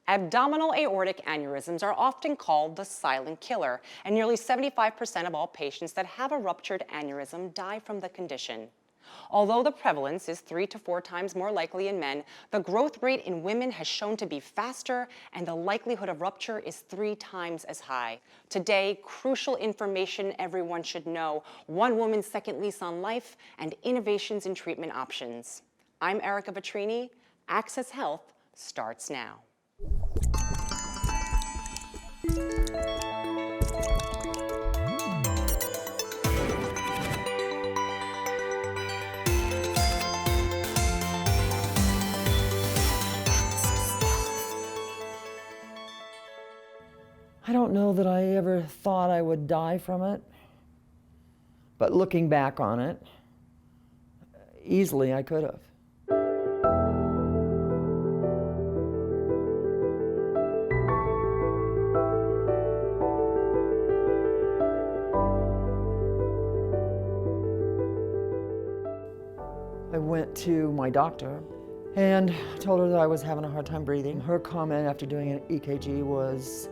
Abdominal aortic aneurysms are often called the silent killer, and nearly 75% of all patients that have a ruptured aneurysm die from the condition. Although the prevalence is 3 to 4 times more likely in men, the growth rate in women has shown to be faster, and the likelihood of rupture is 3 times as high. Today, crucial information everyone should know: one woman's second lease on life and innovations in treatment options. I'm Ereka Vetrini. Access Health starts now. I don't know that I ever thought I would die from it, but looking back on it, easily I could have. I went to my doctor and told her that I was having a hard time breathing. Her comment after doing an EKG was,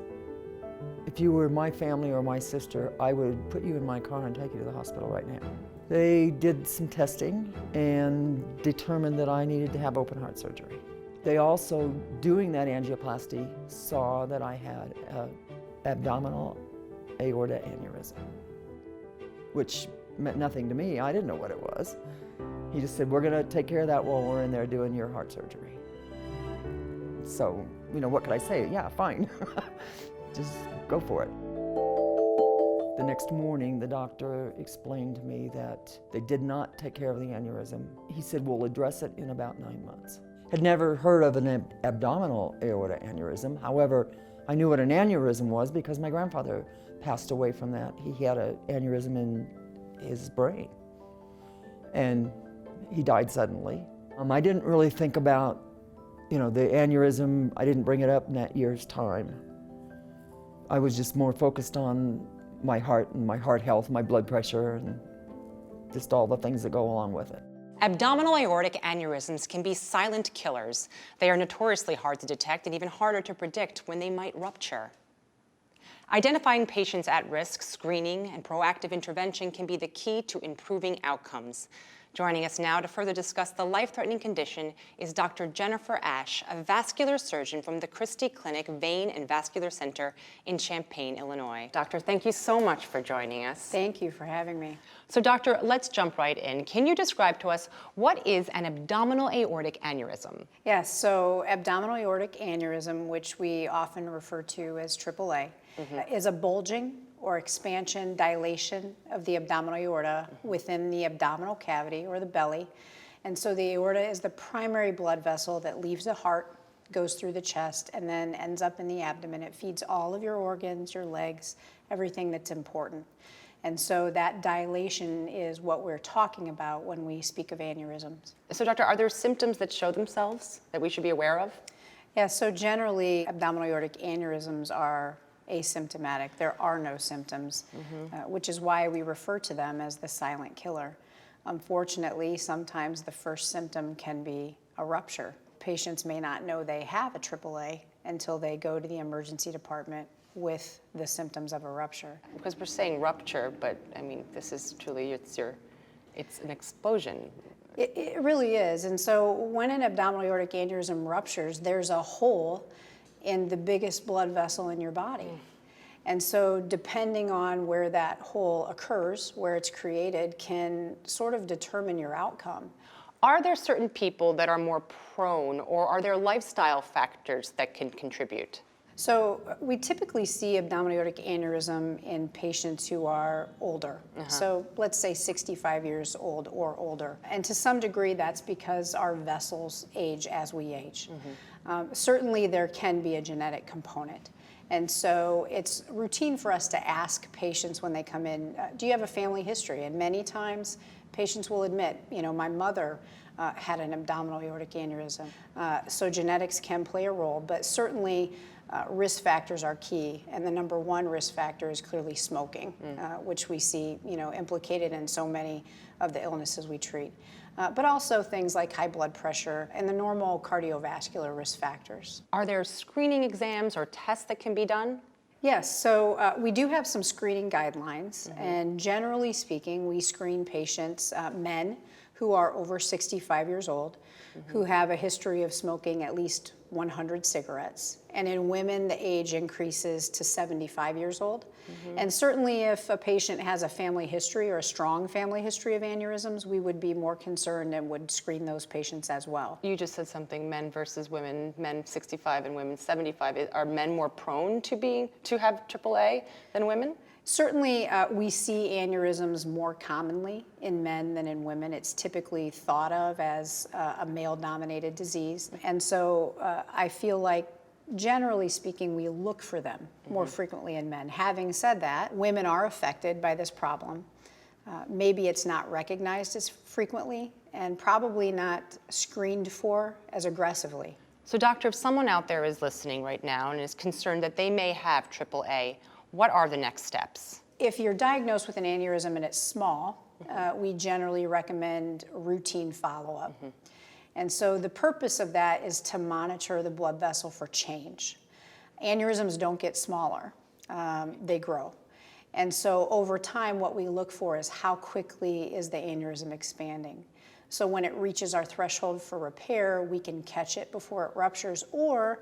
"If you were my family or my sister, I would put you in my car and take you to the hospital right now." They did some testing and determined that I needed to have open heart surgery. They also, doing that angioplasty, saw that I had an abdominal aortic aneurysm, which meant nothing to me. I didn't know what it was. He just said, "We're gonna take care of that while we're in there doing your heart surgery." So, what could I say? Yeah, fine. Just go for it. The next morning, the doctor explained to me that they did not take care of the aneurysm. He said, "We'll address it in about 9 months." Had never heard of an abdominal aortic aneurysm. However, I knew what an aneurysm was because my grandfather passed away from that. He had an aneurysm in his brain, and he died suddenly. I didn't really think about, the aneurysm. I didn't bring it up in that year's time. I was just more focused on my heart and my heart health, my blood pressure, and just all the things that go along with it. Abdominal aortic aneurysms can be silent killers. They are notoriously hard to detect and even harder to predict when they might rupture. Identifying patients at risk, screening, and proactive intervention can be the key to improving outcomes. Joining us now to further discuss the life-threatening condition is Dr. Jennifer Ash, a vascular surgeon from the Christie Clinic Vein and Vascular Center in Champaign, Illinois. Doctor, thank you so much for joining us. Thank you for having me. So, doctor, let's jump right in. Can you describe to us what is an abdominal aortic aneurysm? Yes, so abdominal aortic aneurysm, which we often refer to as AAA, is a bulging or expansion, dilation of the abdominal aorta within the abdominal cavity or the belly. And so the aorta is the primary blood vessel that leaves the heart, goes through the chest, and then ends up in the abdomen. It feeds all of your organs, your legs, everything that's important. And so that dilation is what we're talking about when we speak of aneurysms. So, doctor, are there symptoms that show themselves that we should be aware of? Yeah, so generally abdominal aortic aneurysms are asymptomatic. There are no symptoms, which is why we refer to them as the silent killer. Unfortunately, sometimes the first symptom can be a rupture. Patients may not know they have a AAA until they go to the emergency department with the symptoms of a rupture. Because we're saying rupture, but I mean, this is truly, it's an explosion. It really is. And so when an abdominal aortic aneurysm ruptures, there's a hole in the biggest blood vessel in your body. And so depending on where that hole occurs, where it's created, can sort of determine your outcome. Are there certain people that are more prone, or are there lifestyle factors that can contribute? So we typically see abdominal aortic aneurysm in patients who are older. So let's say 65 years old or older. And to some degree, that's because our vessels age as we age. Certainly there can be a genetic component. And so it's routine for us to ask patients when they come in, do you have a family history? And many times patients will admit, my mother had an abdominal aortic aneurysm. So genetics can play a role, but certainly risk factors are key. And the number one risk factor is clearly smoking, which we see implicated in so many of the illnesses we treat. but also things like high blood pressure and the normal cardiovascular risk factors. Are there screening exams or tests that can be done? Yes, so we do have some screening guidelines, and generally speaking, we screen patients, men who are over 65 years old, who have a history of smoking at least 100 cigarettes. And in women, the age increases to 75 years old. And certainly if a patient has a family history or a strong family history of aneurysms, we would be more concerned and would screen those patients as well. You just said something, men versus women, men 65 and women 75. Are men more prone to have AAA than women? Certainly, we see aneurysms more commonly in men than in women. It's typically thought of as a male-dominated disease. And so I feel like, generally speaking, we look for them more frequently in men. Having said that, women are affected by this problem. Maybe it's not recognized as frequently and probably not screened for as aggressively. So doctor, if someone out there is listening right now and is concerned that they may have AAA, what are the next steps? If you're diagnosed with an aneurysm and it's small, we generally recommend routine follow-up. And so the purpose of that is to monitor the blood vessel for change. Aneurysms don't get smaller, they grow. And so over time, what we look for is how quickly is the aneurysm expanding. So when it reaches our threshold for repair, we can catch it before it ruptures, or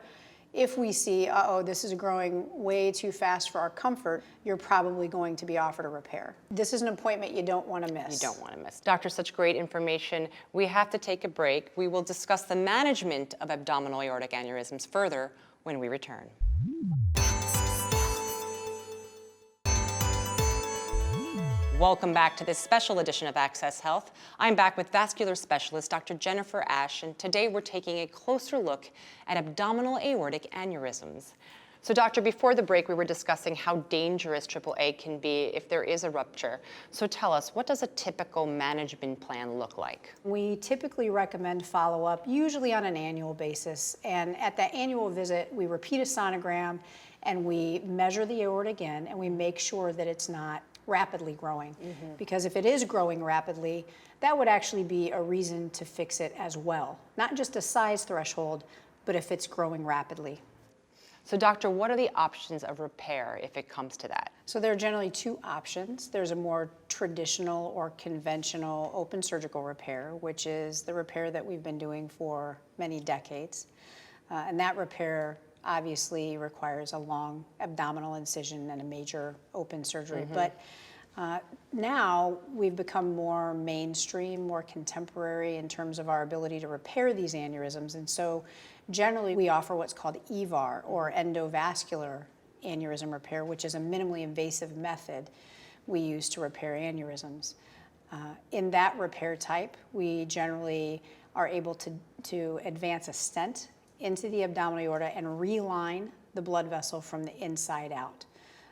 if we see, uh-oh, this is growing way too fast for our comfort, you're probably going to be offered a repair. This is an appointment you don't want to miss. You don't want to miss. Doctor, such great information. We have to take a break. We will discuss the management of abdominal aortic aneurysms further when we return. Welcome back to this special edition of Access Health. I'm back with vascular specialist Dr. Jennifer Ash, and today we're taking a closer look at abdominal aortic aneurysms. So doctor, before the break we were discussing how dangerous AAA can be if there is a rupture. So tell us, what does a typical management plan look like? We typically recommend follow-up, usually on an annual basis, and at that annual visit we repeat a sonogram and we measure the aorta again and we make sure that it's not rapidly growing. Because if it is growing rapidly, that would actually be a reason to fix it as well. Not just a size threshold, but if it's growing rapidly. So doctor, what are the options of repair if it comes to that? So there are generally two options. There's a more traditional or conventional open surgical repair, which is the repair that we've been doing for many decades. And that repair obviously requires a long abdominal incision and a major open surgery. But now we've become more mainstream, more contemporary in terms of our ability to repair these aneurysms. And so generally we offer what's called EVAR, or endovascular aneurysm repair, which is a minimally invasive method we use to repair aneurysms. In that repair type, we generally are able to advance a stent into the abdominal aorta and reline the blood vessel from the inside out.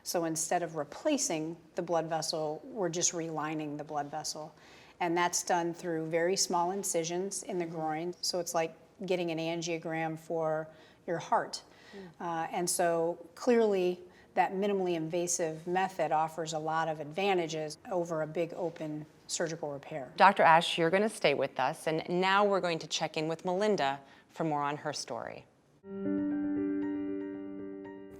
So instead of replacing the blood vessel, we're just relining the blood vessel. And that's done through very small incisions in the groin. So it's like getting an angiogram for your heart. And so clearly that minimally invasive method offers a lot of advantages over a big open surgical repair. Dr. Ash, you're going to stay with us, and now we're going to check in with Melinda for more on her story.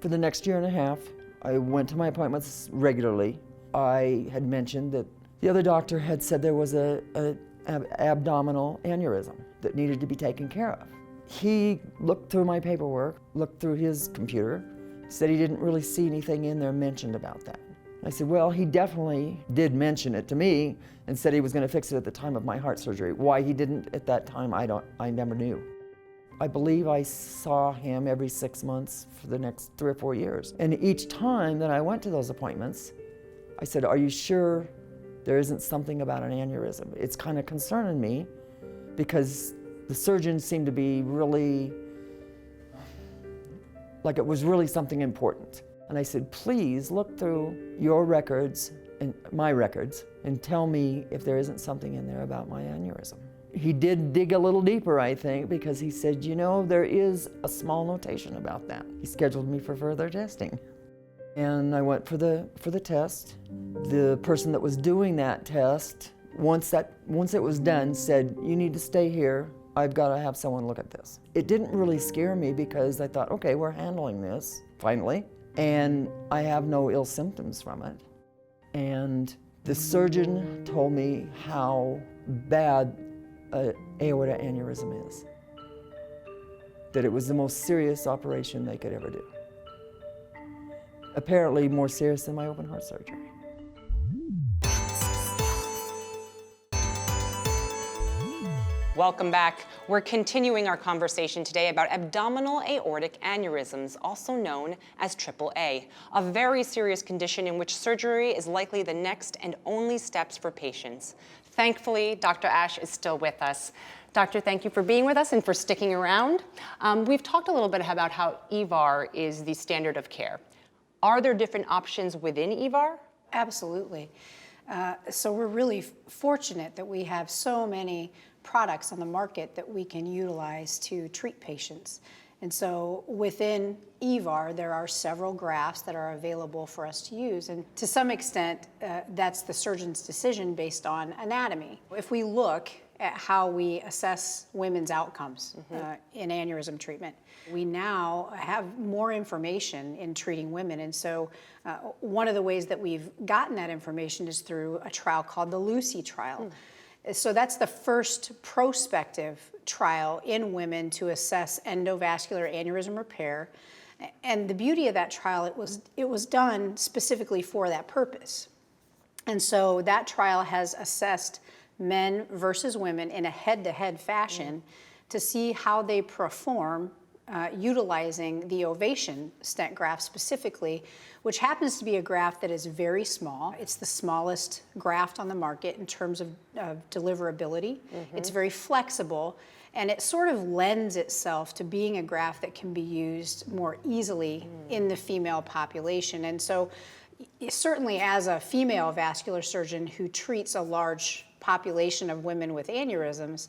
For the next year and a half, I went to my appointments regularly. I had mentioned that the other doctor had said there was an abdominal aneurysm that needed to be taken care of. He looked through my paperwork, looked through his computer, said he didn't really see anything in there mentioned about that. I said, well, he definitely did mention it to me and said he was going to fix it at the time of my heart surgery. Why he didn't at that time, I never knew. I believe I saw him every 6 months for the next 3 or 4 years. And each time that I went to those appointments, I said, are you sure there isn't something about an aneurysm? It's kind of concerning me because the surgeons seemed to be really, like it was really something important. And I said, please look through your records and my records and tell me if there isn't something in there about my aneurysm. He did dig a little deeper, I think, because he said, you know, there is a small notation about that. He scheduled me for further testing. And I went for the test. The person that was doing that test once it was done, said, you need to stay here. I've got to have someone look at this. It didn't really scare me because I thought, okay, we're handling this, finally, and I have no ill symptoms from it. And the surgeon told me how bad an aorta aneurysm is, that it was the most serious operation they could ever do. Apparently more serious than my open heart surgery. Welcome back. We're continuing our conversation today about abdominal aortic aneurysms, also known as AAA, a very serious condition in which surgery is likely the next and only steps for patients. Thankfully, Dr. Ash is still with us. Doctor, thank you for being with us and for sticking around. We've talked a little bit about how EVAR is the standard of care. Are there different options within EVAR? Absolutely. So we're really fortunate that we have so many products on the market that we can utilize to treat patients. And so within EVAR, there are several grafts that are available for us to use. And to some extent, that's the surgeon's decision based on anatomy. If we look at how we assess women's outcomes in aneurysm treatment, we now have more information in treating women. And so one of the ways that we've gotten that information is through a trial called the LUCY trial. So that's the first prospective trial in women to assess endovascular aneurysm repair. And the beauty of that trial, it was done specifically for that purpose. And so that trial has assessed men versus women in a head-to-head fashion to see how they perform utilizing the Ovation stent graft specifically, which happens to be a graft that is very small. It's the smallest graft on the market in terms of deliverability. It's very flexible, and it sort of lends itself to being a graft that can be used more easily in the female population. And so certainly as a female vascular surgeon who treats a large population of women with aneurysms,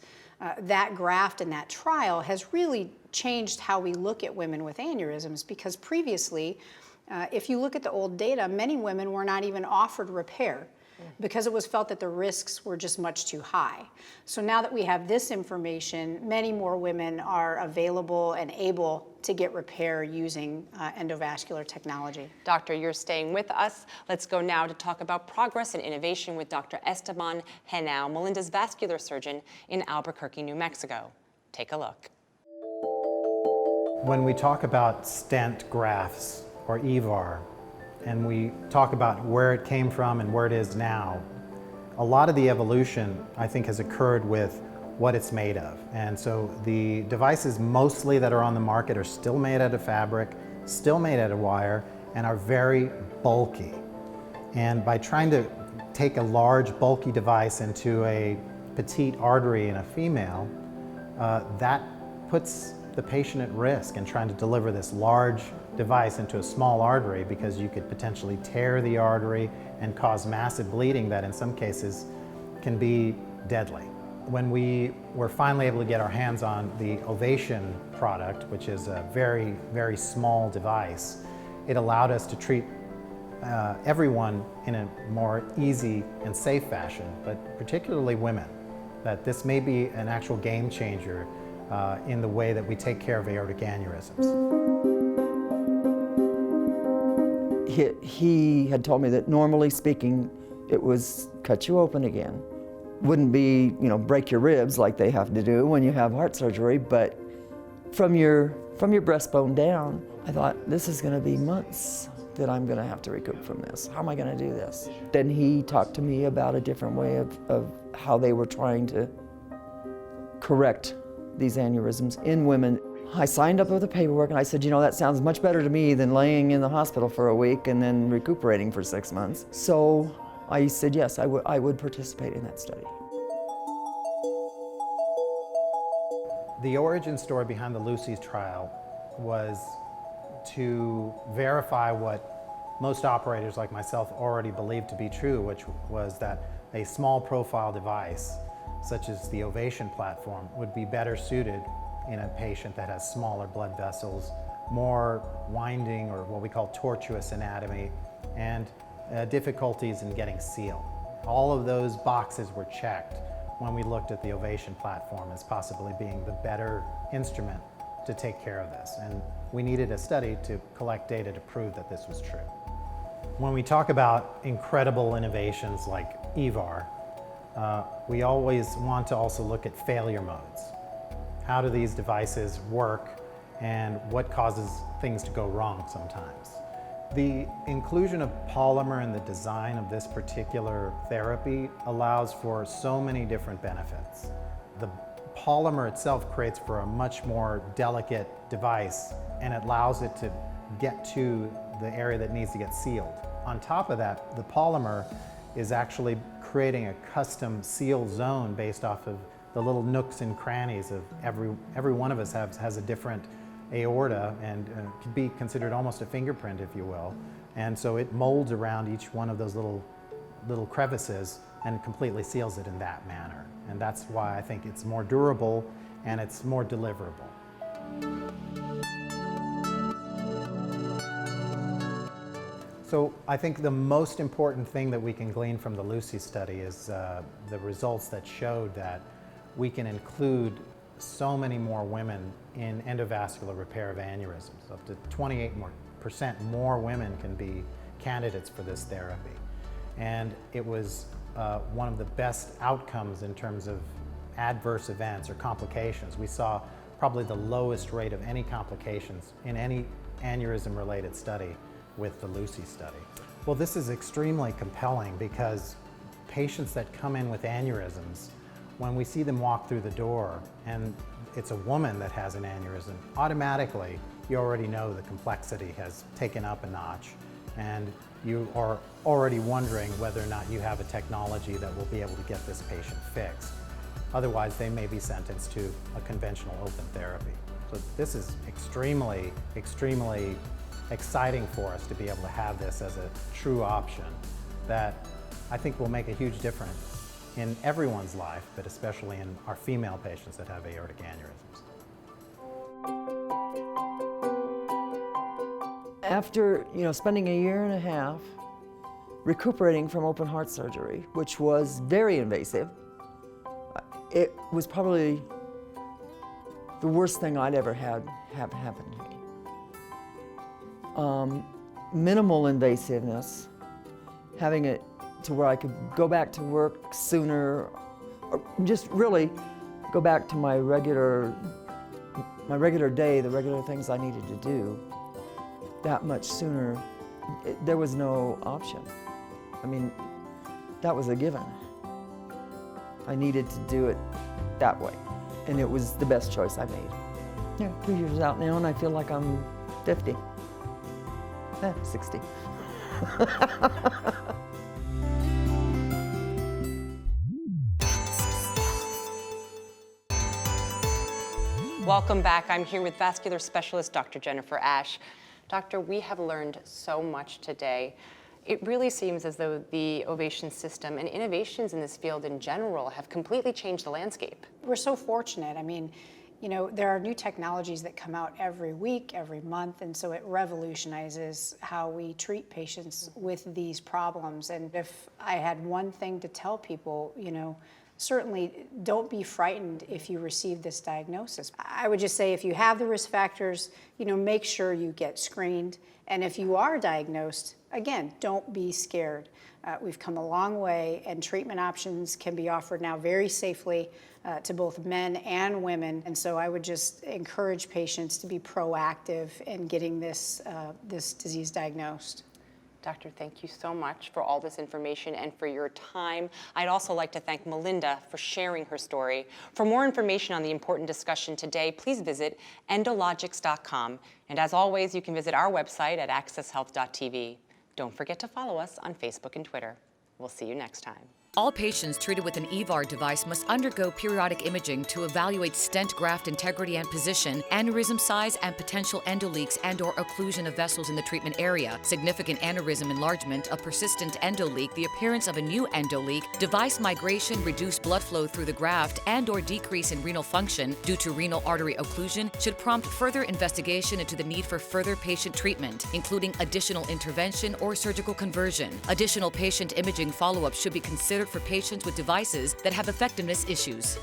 that graft and that trial has really changed how we look at women with aneurysms, because previously, if you look at the old data, many women were not even offered repair because it was felt that the risks were just much too high. So now that we have this information, many more women are available and able to get repair using endovascular technology. Doctor, you're staying with us. Let's go now to talk about progress and innovation with Dr. Esteban Henao, Melinda's vascular surgeon in Albuquerque, New Mexico. Take a look. When we talk about stent grafts or EVAR, and we talk about where it came from and where it is now, a lot of the evolution, I think, has occurred with what it's made of. And so the devices mostly that are on the market are still made out of fabric, still made out of wire, and are very bulky. And by trying to take a large, bulky device into a petite artery in a female, that puts the patient at risk in trying to deliver this large device into a small artery, because you could potentially tear the artery and cause massive bleeding that in some cases can be deadly. When we were finally able to get our hands on the Ovation product, which is a very, very small device, it allowed us to treat everyone in a more easy and safe fashion, but particularly women, that this may be an actual game changer in the way that we take care of aortic aneurysms. He had told me that normally speaking, it was cut you open again. Wouldn't be, break your ribs like they have to do when you have heart surgery, but from your breastbone down, I thought, this is gonna be months that I'm gonna have to recoup from this. How am I gonna do this? Then he talked to me about a different way of how they were trying to correct these aneurysms in women. I signed up with the paperwork and I said, that sounds much better to me than laying in the hospital for a week and then recuperating for 6 months. So I said, yes, I would participate in that study. The origin story behind the LUCY's trial was to verify what most operators like myself already believed to be true, which was that a small profile device, such as the Ovation platform, would be better suited in a patient that has smaller blood vessels, more winding or what we call tortuous anatomy, and difficulties in getting seal. All of those boxes were checked when we looked at the Ovation platform as possibly being the better instrument to take care of this. And we needed a study to collect data to prove that this was true. When we talk about incredible innovations like EVAR, we always want to also look at failure modes. How do these devices work and what causes things to go wrong sometimes? The inclusion of polymer in the design of this particular therapy allows for so many different benefits. The polymer itself creates for a much more delicate device and it allows it to get to the area that needs to get sealed. On top of that, the polymer is actually creating a custom seal zone based off of the little nooks and crannies of every one of us has a different aorta and can be considered almost a fingerprint, if you will. And so it molds around each one of those little crevices and completely seals it in that manner. And that's why I think it's more durable and it's more deliverable. So I think the most important thing that we can glean from the Lucy study is the results that showed that we can include so many more women in endovascular repair of aneurysms. Up to 28% more women can be candidates for this therapy. And it was one of the best outcomes in terms of adverse events or complications. We saw probably the lowest rate of any complications in any aneurysm-related study with the Lucy study. Well, this is extremely compelling because patients that come in with aneurysms, when we see them walk through the door and it's a woman that has an aneurysm, automatically you already know the complexity has taken up a notch and you are already wondering whether or not you have a technology that will be able to get this patient fixed. Otherwise, they may be sentenced to a conventional open therapy. So this is extremely, extremely exciting for us to be able to have this as a true option that I think will make a huge difference in everyone's life, but especially in our female patients that have aortic aneurysms. After spending a year and a half recuperating from open heart surgery, which was very invasive, it was probably the worst thing I'd ever have happen to me. Minimal invasiveness, having it to where I could go back to work sooner, or just really go back to my regular day, the regular things I needed to do, that much sooner. There was no option. I mean, that was a given. I needed to do it that way, and it was the best choice I made. Yeah, 2 years out now, and I feel like I'm 50. 60. Welcome back. I'm here with vascular specialist Dr. Jennifer Ash. Doctor, we have learned so much today. It really seems as though the Ovation system and innovations in this field in general have completely changed the landscape. We're so fortunate. I mean, there are new technologies that come out every week, every month, and so it revolutionizes how we treat patients with these problems. And if I had one thing to tell people, certainly don't be frightened if you receive this diagnosis. I would just say if you have the risk factors, make sure you get screened. And if you are diagnosed, again, don't be scared. We've come a long way, and treatment options can be offered now very safely to both men and women. And so I would just encourage patients to be proactive in getting this disease diagnosed. Doctor, thank you so much for all this information and for your time. I'd also like to thank Melinda for sharing her story. For more information on the important discussion today, please visit endologics.com. And as always, you can visit our website at accesshealth.tv. Don't forget to follow us on Facebook and Twitter. We'll see you next time. All patients treated with an EVAR device must undergo periodic imaging to evaluate stent graft integrity and position, aneurysm size, and potential endoleaks and/or occlusion of vessels in the treatment area, significant aneurysm enlargement, a persistent endoleak, the appearance of a new endoleak, device migration, reduced blood flow through the graft, and/or decrease in renal function due to renal artery occlusion should prompt further investigation into the need for further patient treatment, including additional intervention or surgical conversion. Additional patient imaging follow-up should be considered for patients with devices that have effectiveness issues.